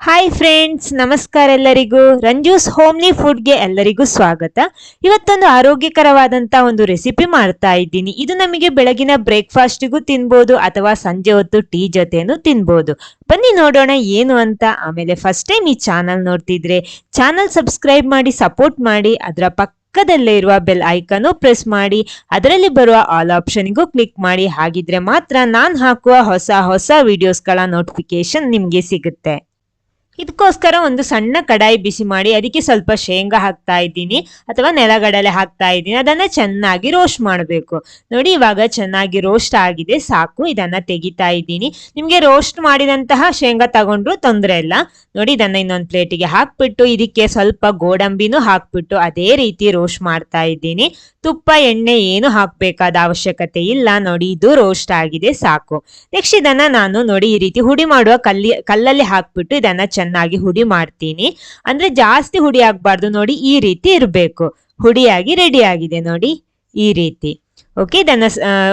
Hi friends, ನಮಸ್ಕಾರ ಎಲ್ಲರಿಗೂ. ರಂಜೂಸ್ homely ಫುಡ್ಗೆ ಎಲ್ಲರಿಗೂ ಸ್ವಾಗತ. ಇವತ್ತೊಂದು ಆರೋಗ್ಯಕರವಾದಂತ ಒಂದು ರೆಸಿಪಿ ಮಾಡ್ತಾ ಇದ್ದೀನಿ. ಇದು ನಮಗೆ ಬೆಳಗಿನ ಬ್ರೇಕ್ಫಾಸ್ಟ್ಗೂ ತಿನ್ಬೋದು ಅಥವಾ ಸಂಜೆ ಹೊತ್ತು ಟೀ ಜೊತೆನೂ ತಿನ್ಬೋದು. ಬನ್ನಿ ನೋಡೋಣ ಏನು ಅಂತ. ಆಮೇಲೆ ಫಸ್ಟ್ ಟೈಮ್ ಈ ಚಾನಲ್ ನೋಡ್ತಿದ್ರೆ ಚಾನಲ್ ಸಬ್ಸ್ಕ್ರೈಬ್ ಮಾಡಿ ಸಪೋರ್ಟ್ ಮಾಡಿ, ಅದರ ಪಕ್ಕದಲ್ಲೇ ಇರುವ ಬೆಲ್ ಐಕನ್ ಪ್ರೆಸ್ ಮಾಡಿ, ಅದರಲ್ಲಿ ಬರುವ ಆಲ್ ಆಪ್ಷನ್ಗೂ ಕ್ಲಿಕ್ ಮಾಡಿ. ಹಾಗಿದ್ರೆ ಮಾತ್ರ ನಾನು ಹಾಕುವ ಹೊಸ ಹೊಸ ವಿಡಿಯೋಸ್ಗಳ ನೋಟಿಫಿಕೇಶನ್ ನಿಮಗೆ ಸಿಗುತ್ತೆ. ಇದಕ್ಕೋಸ್ಕರ ಒಂದು ಸಣ್ಣ ಕಡಾಯಿ ಬಿಸಿ ಮಾಡಿ ಅದಕ್ಕೆ ಸ್ವಲ್ಪ ಶೇಂಗಾ ಹಾಕ್ತಾ ಇದ್ದೀನಿ ಅಥವಾ ನೆಲಗಡಲೆ ಹಾಕ್ತಾ ಇದ್ದೀನಿ. ಅದನ್ನ ಚೆನ್ನಾಗಿ ರೋಸ್ಟ್ ಮಾಡಬೇಕು. ನೋಡಿ, ಇವಾಗ ಚೆನ್ನಾಗಿ ರೋಸ್ಟ್ ಆಗಿದೆ, ಸಾಕು. ಇದನ್ನ ತೆಗಿತಾ ಇದ್ದೀನಿ. ನಿಮ್ಗೆ ರೋಸ್ಟ್ ಮಾಡಿದಂತಹ ಶೇಂಗಾ ತಗೊಂಡ್ರು ತೊಂದರೆ ಇಲ್ಲ. ನೋಡಿ, ಇದನ್ನ ಇನ್ನೊಂದು ಪ್ಲೇಟಿಗೆ ಹಾಕ್ಬಿಟ್ಟು ಇದಕ್ಕೆ ಸ್ವಲ್ಪ ಗೋಡಂಬಿನೂ ಹಾಕ್ಬಿಟ್ಟು ಅದೇ ರೀತಿ ರೋಸ್ಟ್ ಮಾಡ್ತಾ ಇದ್ದೀನಿ. ತುಪ್ಪ ಎಣ್ಣೆ ಏನು ಹಾಕ್ಬೇಕಾದ ಅವಶ್ಯಕತೆ ಇಲ್ಲ. ನೋಡಿ, ಇದು ರೋಸ್ಟ್ ಆಗಿದೆ, ಸಾಕು. ನೆಕ್ಸ್ಟ್ ಇದನ್ನ ನಾನು ನೋಡಿ ಈ ರೀತಿ ಹುಡಿ ಮಾಡುವ ಕಲ್ಲಲ್ಲಿ ಹಾಕ್ಬಿಟ್ಟು ಇದನ್ನ ಚೆನ್ನಾಗಿ ಹುಡಿ ಮಾಡ್ತೀನಿ. ಅಂದ್ರೆ ಜಾಸ್ತಿ ಹುಡಿ ಆಗ್ಬಾರ್ದು. ನೋಡಿ, ಈ ರೀತಿ ಇರಬೇಕು. ಹುಡಿಯಾಗಿ ರೆಡಿ ಆಗಿದೆ ನೋಡಿ, ಈ ರೀತಿ. ಓಕೆ, ಇದನ್ನ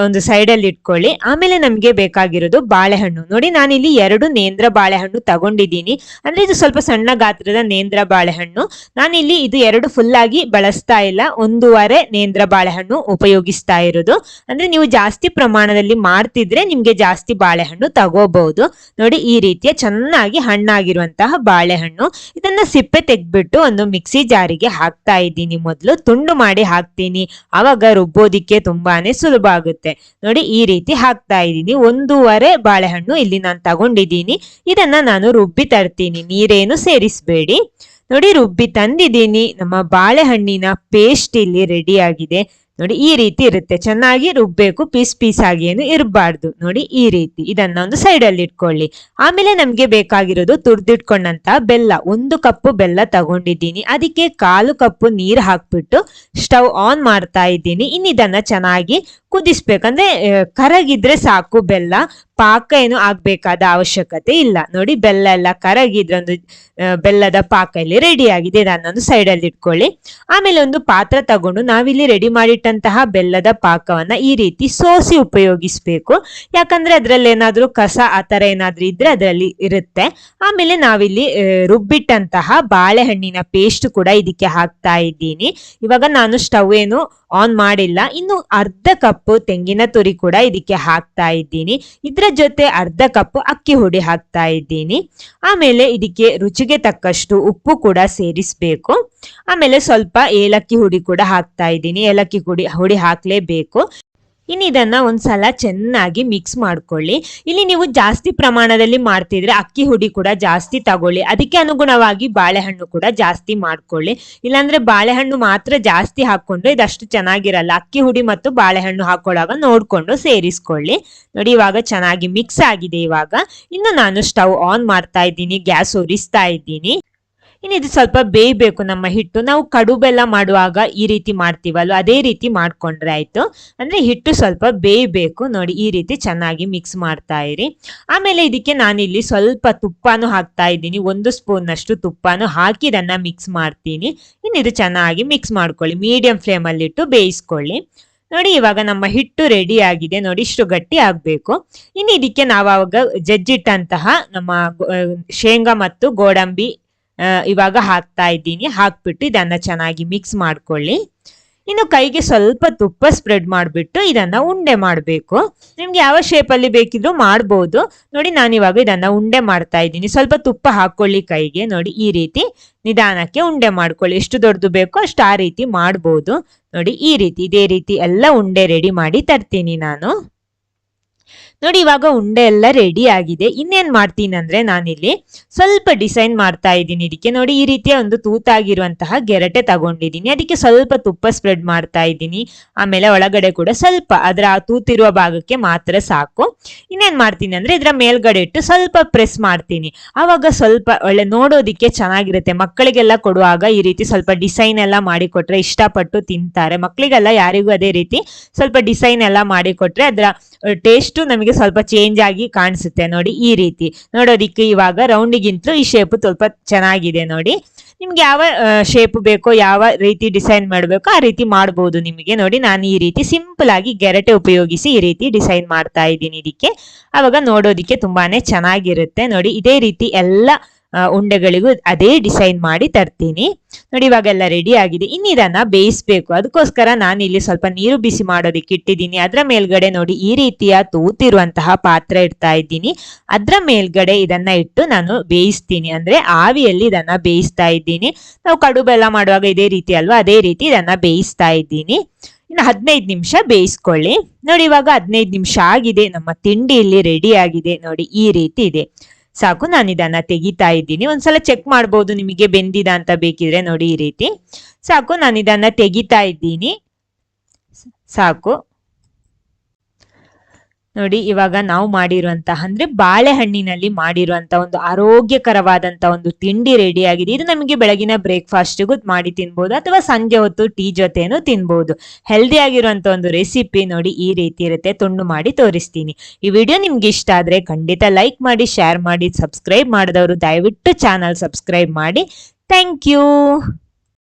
ಒಂದು ಸೈಡಲ್ಲಿ ಇಟ್ಕೊಳ್ಳಿ. ಆಮೇಲೆ ನಮ್ಗೆ ಬೇಕಾಗಿರೋದು ಬಾಳೆಹಣ್ಣು. ನೋಡಿ, ನಾನಿಲ್ಲಿ 2 ನೇಂದ್ರ ಬಾಳೆಹಣ್ಣು ತಗೊಂಡಿದ್ದೀನಿ. ಅಂದ್ರೆ ಇದು ಸ್ವಲ್ಪ ಸಣ್ಣ ಗಾತ್ರದ ನೇಂದ್ರ ಬಾಳೆಹಣ್ಣು. ನಾನಿಲ್ಲಿ ಇದು 2 ಫುಲ್ ಆಗಿ ಬಳಸ್ತಾ ಇಲ್ಲ, 1.5 ನೇಂದ್ರ ಬಾಳೆಹಣ್ಣು ಉಪಯೋಗಿಸ್ತಾ ಇರೋದು. ಅಂದ್ರೆ ನೀವು ಜಾಸ್ತಿ ಪ್ರಮಾಣದಲ್ಲಿ ಮಾಡ್ತಿದ್ರೆ ನಿಮ್ಗೆ ಜಾಸ್ತಿ ಬಾಳೆಹಣ್ಣು ತಗೋಬಹುದು. ನೋಡಿ, ಈ ರೀತಿಯ ಚೆನ್ನಾಗಿ ಹಣ್ಣಾಗಿರುವಂತಹ ಬಾಳೆಹಣ್ಣು. ಇದನ್ನ ಸಿಪ್ಪೆ ತೆಗೆದ್ಬಿಟ್ಟು ಒಂದು ಮಿಕ್ಸಿ ಜಾರಿಗೆ ಹಾಕ್ತಾ ಇದ್ದೀನಿ. ಮೊದಲು ತುಂಡು ಮಾಡಿ ಹಾಕ್ತೀನಿ, ಆವಾಗ ರುಬ್ಬೋದಿಕ್ಕೆ ತುಂಬಾನೇ ಸುಲಭ ಆಗುತ್ತೆ. ನೋಡಿ, ಈ ರೀತಿ ಹಾಕ್ತಾ ಇದ್ದೀನಿ. 1.5 ಬಾಳೆಹಣ್ಣು ಇಲ್ಲಿ ನಾನು ತಗೊಂಡಿದ್ದೀನಿ. ಇದನ್ನ ನಾನು ರುಬ್ಬಿ ತರ್ತೀನಿ, ನೀರೇನು ಸೇರಿಸಬೇಡಿ. ನೋಡಿ, ರುಬ್ಬಿ ತಂದಿದ್ದೀನಿ. ನಮ್ಮ ಬಾಳೆಹಣ್ಣಿನ ಪೇಸ್ಟ್ ಇಲ್ಲಿ ರೆಡಿ ಆಗಿದೆ. ನೋಡಿ, ಈ ರೀತಿ ಇರುತ್ತೆ. ಚೆನ್ನಾಗಿ ರುಬ್ಬೇಕು, ಪೀಸ್ ಆಗಿ ಏನು ಇರಬಾರ್ದು. ನೋಡಿ, ಈ ರೀತಿ. ಇದನ್ನ ಒಂದು ಸೈಡ್ ಅಲ್ಲಿ ಇಟ್ಕೊಳ್ಳಿ. ಆಮೇಲೆ ನಮ್ಗೆ ಬೇಕಾಗಿರೋದು ತುರ್ದಿಟ್ಕೊಂಡಂತ ಬೆಲ್ಲ. 1 ಕಪ್ ಬೆಲ್ಲ ತಗೊಂಡಿದ್ದೀನಿ. ಅದಕ್ಕೆ 1/4 ಕಪ್ ನೀರು ಹಾಕ್ಬಿಟ್ಟು ಸ್ಟವ್ ಆನ್ ಮಾಡ್ತಾ ಇದ್ದೀನಿ. ಇನ್ನು ಇದನ್ನ ಚೆನ್ನಾಗಿ ಕುದಿಸ್ಬೇಕಂದ್ರೆ ಕರಗಿದ್ರೆ ಸಾಕು ಬೆಲ್ಲ. ಪಾಕ ಏನು ಆಗ್ಬೇಕಾದ ಅವಶ್ಯಕತೆ ಇಲ್ಲ. ನೋಡಿ, ಬೆಲ್ಲ ಎಲ್ಲ ಕರಗಿದ್ರೆ ಒಂದು ಬೆಲ್ಲದ ಪಾಕ ಇಲ್ಲಿ ರೆಡಿ ಆಗಿದೆ. ಇದನ್ನೊಂದು ಸೈಡ್ ಅಲ್ಲಿ ಇಟ್ಕೊಳ್ಳಿ. ಆಮೇಲೆ ಒಂದು ಪಾತ್ರ ತಗೊಂಡು ನಾವಿಲ್ಲಿ ರೆಡಿ ಮಾಡಿಟ್ಟಂತಹ ಬೆಲ್ಲದ ಪಾಕವನ್ನ ಈ ರೀತಿ ಸೋಸಿ ಉಪಯೋಗಿಸ್ಬೇಕು. ಯಾಕಂದ್ರೆ ಅದ್ರಲ್ಲಿ ಏನಾದ್ರೂ ಕಸ ಆತರ ಏನಾದ್ರೂ ಇದ್ರೆ ಅದರಲ್ಲಿ ಇರುತ್ತೆ. ಆಮೇಲೆ ನಾವಿಲ್ಲಿ ರುಬ್ಬಿಟ್ಟಂತಹ ಬಾಳೆಹಣ್ಣಿನ ಪೇಸ್ಟ್ ಕೂಡ ಇದಕ್ಕೆ ಹಾಕ್ತಾ ಇದ್ದೀನಿ. ಇವಾಗ ನಾನು ಸ್ಟವ್ ಏನು ಆನ್ ಮಾಡಿಲ್ಲ. ಇನ್ನು 1/2 ಕಪ್ ತೆಂಗಿನ ತುರಿ ಕೂಡ ಇದಕ್ಕೆ ಹಾಕ್ತಾ ಇದ್ದೀನಿ. ಇದ್ರ ಜೊತೆ 1/2 ಕಪ್ ಅಕ್ಕಿ ಹುಡಿ ಹಾಕ್ತಾ ಇದ್ದೀನಿ. ಆಮೇಲೆ ಇದಕ್ಕೆ ರುಚಿಗೆ ತಕ್ಕಷ್ಟು ಉಪ್ಪು ಕೂಡ ಸೇರಿಸಬೇಕು. ಆಮೇಲೆ ಸ್ವಲ್ಪ ಏಲಕ್ಕಿ ಹುಡಿ ಕೂಡ ಹಾಕ್ತಾ ಇದ್ದೀನಿ. ಏಲಕ್ಕಿ ಹುಡಿ ಹಾಕ್ಲೇಬೇಕು. ಇನ್ನು ಇದನ್ನ ಒಂದ್ಸಲ ಚೆನ್ನಾಗಿ ಮಿಕ್ಸ್ ಮಾಡ್ಕೊಳ್ಳಿ. ಇಲ್ಲಿ ನೀವು ಜಾಸ್ತಿ ಪ್ರಮಾಣದಲ್ಲಿ ಮಾಡ್ತಿದ್ರೆ ಅಕ್ಕಿ ಹುಡಿ ಕೂಡ ಜಾಸ್ತಿ ತಗೊಳ್ಳಿ. ಅದಕ್ಕೆ ಅನುಗುಣವಾಗಿ ಬಾಳೆಹಣ್ಣು ಕೂಡ ಜಾಸ್ತಿ ಮಾಡ್ಕೊಳ್ಳಿ. ಇಲ್ಲಾಂದ್ರೆ ಬಾಳೆಹಣ್ಣು ಮಾತ್ರ ಜಾಸ್ತಿ ಹಾಕೊಂಡು ಇದಷ್ಟು ಚೆನ್ನಾಗಿರಲ್ಲ. ಅಕ್ಕಿ ಹುಡಿ ಮತ್ತು ಬಾಳೆಹಣ್ಣು ಹಾಕೊಳ್ಳುವಾಗ ನೋಡ್ಕೊಂಡು ಸೇರಿಸ್ಕೊಳ್ಳಿ. ನೋಡಿ, ಇವಾಗ ಚೆನ್ನಾಗಿ ಮಿಕ್ಸ್ ಆಗಿದೆ. ಇವಾಗ ಇನ್ನು ನಾನು ಸ್ಟವ್ ಆನ್ ಮಾಡ್ತಾ ಇದ್ದೀನಿ, ಗ್ಯಾಸ್ ಉರಿಸ್ತಾ ಇದ್ದೀನಿ. ಇನ್ನು ಇದು ಸ್ವಲ್ಪ ಬೇಯಬೇಕು ನಮ್ಮ ಹಿಟ್ಟು. ನಾವು ಕಡುಬೆಲ್ಲ ಮಾಡುವಾಗ ಈ ರೀತಿ ಮಾಡ್ತೀವಲ್ವ, ಅದೇ ರೀತಿ ಮಾಡ್ಕೊಂಡ್ರೆ ಆಯ್ತು. ಅಂದ್ರೆ ಹಿಟ್ಟು ಸ್ವಲ್ಪ ಬೇಯಬೇಕು. ನೋಡಿ, ಈ ರೀತಿ ಚೆನ್ನಾಗಿ ಮಿಕ್ಸ್ ಮಾಡ್ತಾ ಇರಿ. ಆಮೇಲೆ ಇದಕ್ಕೆ ನಾನಿಲ್ಲಿ ಸ್ವಲ್ಪ ತುಪ್ಪನೂ ಹಾಕ್ತಾ ಇದ್ದೀನಿ. 1 ಸ್ಪೂನ್ ಅಷ್ಟು ತುಪ್ಪನೂ ಹಾಕಿ ಇದನ್ನ ಮಿಕ್ಸ್ ಮಾಡ್ತೀನಿ. ಇನ್ನು ಇದು ಚೆನ್ನಾಗಿ ಮಿಕ್ಸ್ ಮಾಡ್ಕೊಳ್ಳಿ. ಮೀಡಿಯಂ ಫ್ಲೇಮ್ ಅಲ್ಲಿ ಇಟ್ಟು ಬೇಯಿಸ್ಕೊಳ್ಳಿ. ನೋಡಿ, ಇವಾಗ ನಮ್ಮ ಹಿಟ್ಟು ರೆಡಿ ಆಗಿದೆ. ನೋಡಿ, ಇಷ್ಟು ಗಟ್ಟಿ ಆಗ್ಬೇಕು. ಇನ್ನು ಇದಕ್ಕೆ ನಾವು ಅವಾಗ ಜಜ್ಜಿಟ್ಟಂತಹ ನಮ್ಮ ಶೇಂಗಾ ಮತ್ತು ಗೋಡಂಬಿ ಇವಾಗ ಹಾಕ್ತಾ ಇದ್ದೀನಿ. ಹಾಕ್ಬಿಟ್ಟು ಇದನ್ನ ಚೆನ್ನಾಗಿ ಮಿಕ್ಸ್ ಮಾಡ್ಕೊಳ್ಳಿ. ಇನ್ನು ಕೈಗೆ ಸ್ವಲ್ಪ ತುಪ್ಪ ಸ್ಪ್ರೆಡ್ ಮಾಡಿಬಿಟ್ಟು ಇದನ್ನ ಉಂಡೆ ಮಾಡಬೇಕು. ನಿಮ್ಗೆ ಯಾವ ಶೇಪಲ್ಲಿ ಬೇಕಿದ್ರು ಮಾಡ್ಬೋದು. ನೋಡಿ, ನಾನಿವಾಗ ಇದನ್ನ ಉಂಡೆ ಮಾಡ್ತಾ ಇದ್ದೀನಿ. ಸ್ವಲ್ಪ ತುಪ್ಪ ಹಾಕೊಳ್ಳಿ ಕೈಗೆ. ನೋಡಿ, ಈ ರೀತಿ ನಿಧಾನಕ್ಕೆ ಉಂಡೆ ಮಾಡ್ಕೊಳ್ಳಿ. ಎಷ್ಟು ದೊಡ್ಡದು ಬೇಕೋ ಅಷ್ಟು ಆ ರೀತಿ ಮಾಡ್ಬೋದು. ನೋಡಿ, ಈ ರೀತಿ ಇದೇ ರೀತಿ ಎಲ್ಲ ಉಂಡೆ ರೆಡಿ ಮಾಡಿ ತರ್ತೀನಿ ನಾನು. ನೋಡಿ, ಇವಾಗ ಉಂಡೆ ಎಲ್ಲ ರೆಡಿ ಆಗಿದೆ. ಇನ್ನೇನ್ ಮಾಡ್ತೀನಿ ಅಂದ್ರೆ ನಾನಿಲ್ಲಿ ಸ್ವಲ್ಪ ಡಿಸೈನ್ ಮಾಡ್ತಾ ಇದ್ದೀನಿ. ಇದಕ್ಕೆ ನೋಡಿ, ಈ ರೀತಿಯ ಒಂದು ತೂತಾಗಿರುವಂತಹ ಗೆರಟೆ ತಗೊಂಡಿದ್ದೀನಿ. ಅದಕ್ಕೆ ಸ್ವಲ್ಪ ತುಪ್ಪ ಸ್ಪ್ರೆಡ್ ಮಾಡ್ತಾ ಇದ್ದೀನಿ. ಆಮೇಲೆ ಒಳಗಡೆ ಕೂಡ ಸ್ವಲ್ಪ ಅದರ ತೂತಿರುವ ಭಾಗಕ್ಕೆ ಮಾತ್ರ ಸಾಕು. ಇನ್ನೇನ್ ಮಾಡ್ತೀನಿ ಅಂದ್ರೆ ಇದರ ಮೇಲ್ಗಡೆ ಇಟ್ಟು ಸ್ವಲ್ಪ ಪ್ರೆಸ್ ಮಾಡ್ತೀನಿ. ಆವಾಗ ಸ್ವಲ್ಪ ಒಳ್ಳೆ ನೋಡೋದಿಕ್ಕೆ ಚೆನ್ನಾಗಿರುತ್ತೆ. ಮಕ್ಕಳಿಗೆಲ್ಲ ಕೊಡುವಾಗ ಈ ರೀತಿ ಸ್ವಲ್ಪ ಡಿಸೈನ್ ಎಲ್ಲ ಮಾಡಿಕೊಟ್ರೆ ಇಷ್ಟಪಟ್ಟು ತಿಂತಾರೆ. ಮಕ್ಕಳಿಗೆಲ್ಲ ಯಾರಿಗೂ ಅದೇ ರೀತಿ ಸ್ವಲ್ಪ ಡಿಸೈನ್ ಎಲ್ಲ ಮಾಡಿಕೊಟ್ರೆ ಅದರ ಟೇಸ್ಟ್ ನಮಗೆ ಸ್ವಲ್ಪ ಚೇಂಜ್ ಆಗಿ ಕಾಣಿಸುತ್ತೆ. ನೋಡಿ, ಈ ರೀತಿ ನೋಡೋದಿಕ್ಕೆ ಇವಾಗ ರೌಂಡಿಗಿಂತಲೂ ಈ ಶೇಪ್ ಸ್ವಲ್ಪ ಚೆನ್ನಾಗಿದೆ. ನೋಡಿ, ನಿಮ್ಗೆ ಯಾವ ಶೇಪ್ ಬೇಕೋ, ಯಾವ ರೀತಿ ಡಿಸೈನ್ ಮಾಡಬೇಕೋ ಆ ರೀತಿ ಮಾಡಬಹುದು ನಿಮಗೆ. ನೋಡಿ, ನಾನು ಈ ರೀತಿ ಸಿಂಪಲ್ ಆಗಿ ಗೆರಟೆ ಉಪಯೋಗಿಸಿ ಈ ರೀತಿ ಡಿಸೈನ್ ಮಾಡ್ತಾ ಇದ್ದೀನಿ ಇದಕ್ಕೆ. ಅವಾಗ ನೋಡೋದಿಕ್ಕೆ ತುಂಬಾನೇ ಚೆನ್ನಾಗಿರುತ್ತೆ. ನೋಡಿ, ಇದೇ ರೀತಿ ಎಲ್ಲ ಉಂಡೆಗಳಿಗೂ ಅದೇ ಡಿಸೈನ್ ಮಾಡಿ ತರ್ತೀನಿ. ನೋಡಿ ಇವಾಗೆಲ್ಲ ರೆಡಿ ಆಗಿದೆ. ಇನ್ನು ಇದನ್ನ ಬೇಯಿಸ್ಬೇಕು. ಅದಕ್ಕೋಸ್ಕರ ನಾನು ಇಲ್ಲಿ ಸ್ವಲ್ಪ ನೀರು ಬಿಸಿ ಮಾಡೋದಕ್ಕೆ ಇಟ್ಟಿದ್ದೀನಿ. ಅದರ ಮೇಲ್ಗಡೆ ನೋಡಿ ಈ ರೀತಿಯ ತೂತಿರುವಂತಹ ಪಾತ್ರೆ ಇಡ್ತಾ ಇದ್ದೀನಿ. ಅದ್ರ ಮೇಲ್ಗಡೆ ಇದನ್ನ ಇಟ್ಟು ನಾನು ಬೇಯಿಸ್ತೀನಿ, ಅಂದ್ರೆ ಆವಿಯಲ್ಲಿ ಇದನ್ನ ಬೇಯಿಸ್ತಾ ಇದ್ದೀನಿ. ನಾವು ಕಡುಬೆಲ್ಲ ಮಾಡುವಾಗ ಇದೇ ರೀತಿ ಅಲ್ವಾ, ಅದೇ ರೀತಿ ಇದನ್ನ ಬೇಯಿಸ್ತಾ ಇದ್ದೀನಿ. ಇನ್ನು 15 ನಿಮಿಷ ಬೇಯಿಸ್ಕೊಳ್ಳಿ. ನೋಡಿ ಇವಾಗ 15 ನಿಮಿಷ ಆಗಿದೆ. ನಮ್ಮ ತಿಂಡಿ ಇಲ್ಲಿ ರೆಡಿ ಆಗಿದೆ. ನೋಡಿ ಈ ರೀತಿ ಇದೆ. ಸಾಕು, ನಾನು ಇದನ್ನ ತೆಗಿತಾ ಇದ್ದೀನಿ. ಒಂದ್ಸಲ ಚೆಕ್ ಮಾಡ್ಬೋದು ನಿಮಗೆ ಬೆಂದಿದ ಅಂತ ಬೇಕಿದ್ರೆ. ನೋಡಿ ಈ ರೀತಿ ಸಾಕು, ನಾನು ಇದನ್ನ ತೆಗಿತಾ ಇದ್ದೀನಿ. ಸಾಕು ನೋಡಿ ಇವಾಗ ನಾವು ಮಾಡಿರುವಂತಹ ಅಂದ್ರೆ ಬಾಳೆಹಣ್ಣಿನಲ್ಲಿ ಮಾಡಿರುವಂತಹ ಒಂದು ಆರೋಗ್ಯಕರವಾದಂತ ಒಂದು ತಿಂಡಿ ರೆಡಿ ಆಗಿದೆ. ಇದು ನಮಗೆ ಬೆಳಗಿನ ಬ್ರೇಕ್ಫಾಸ್ಟ್ಗೂ ಮಾಡಿ ತಿನ್ಬಹುದು ಅಥವಾ ಸಂಜೆ ಹೊತ್ತು ಟೀ ಜೊತೆನೂ ತಿನ್ಬಹುದು. ಹೆಲ್ದಿ ಆಗಿರುವಂತ ಒಂದು ರೆಸಿಪಿ ನೋಡಿ ಈ ರೀತಿ ಇರುತ್ತೆ. ತುಂಡು ಮಾಡಿ ತೋರಿಸ್ತೀನಿ. ಈ ವಿಡಿಯೋ ನಿಮ್ಗೆ ಇಷ್ಟ ಆದ್ರೆ ಖಂಡಿತ ಲೈಕ್ ಮಾಡಿ, ಶೇರ್ ಮಾಡಿ, ಸಬ್ಸ್ಕ್ರೈಬ್ ಮಾಡಿದವರು ದಯವಿಟ್ಟು ಚಾನಲ್ ಸಬ್ಸ್ಕ್ರೈಬ್ ಮಾಡಿ. Thank you.